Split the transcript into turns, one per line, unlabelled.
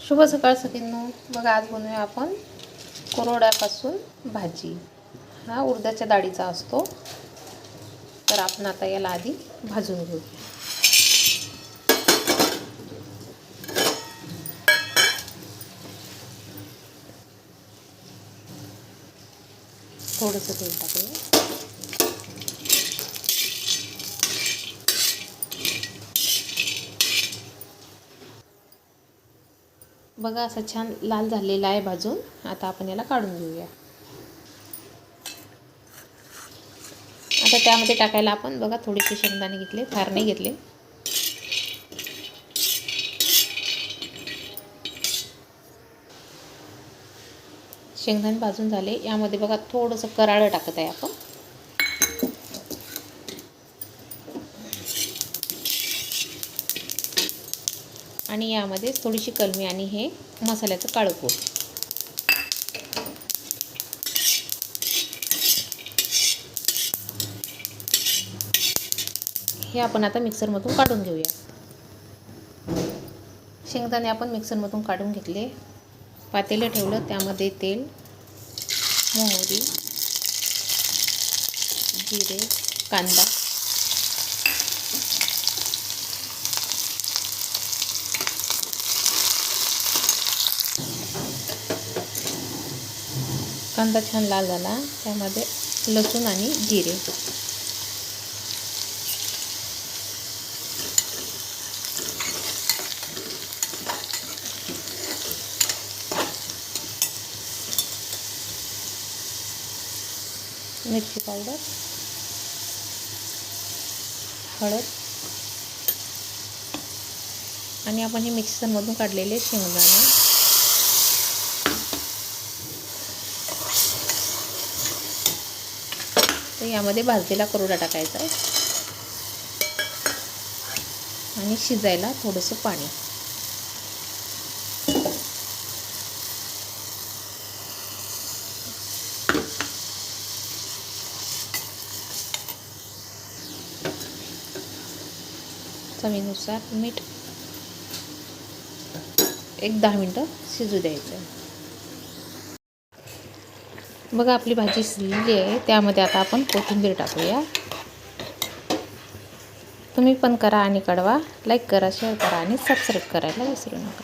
शुभ सकाळ सगळ्यांनो. बघा आज बनवूया आपण कुरवड्यापासून भाजी. हा उडदाच्या डाळीचा असतो. तर आपण आता याला आधी भाजून घेऊया. थोडंसं तेल टाकूया. बघा असं छान लाल झालेला आहे भाजून. आता आपण याला काढून घेऊया. आता त्यामध्ये टाकायला आपण बघा थोडेसे शेंगदाणे घेतले, फार नाही घेतले. शेंगदाणे भाजून झाले. यामध्ये बघा थोडंसं कराळं टाकत आहे आपण. आणि यामध्ये थोडीशी कलमी आणि हे मसाल्याचं काळं पूड. हे आपण आता मिक्सरमधून काढून घेऊया. शेंगदाणे आपण मिक्सरमधून काढून घेतले. पातेलं ठेवलं, त्यामध्ये तेल, मोहरी, जिरे, कांदा, कांदा छान लाल झाला, त्यामध्ये लसूण आणि जिरे, मिरची पावडर, हळद आणि आपण हे मिक्सरमधून काढलेले शेंगदाणे तर यामध्ये भाजलेला कुरवडा टाकायचा आहे आणि शिजायला थोडंसं पाणी. चवीनुसार मीठ. एक 10 मिनटं शिजू द्यायचं. बघा आपली भाजी शिजलेली आहे. त्यामध्ये आता आपण कोथिंबीर टाकूया. तुम्ही पण करा आणि कळवा. लाईक करा, शेअर करा आणि सबस्क्राईब करायला विसरू नका.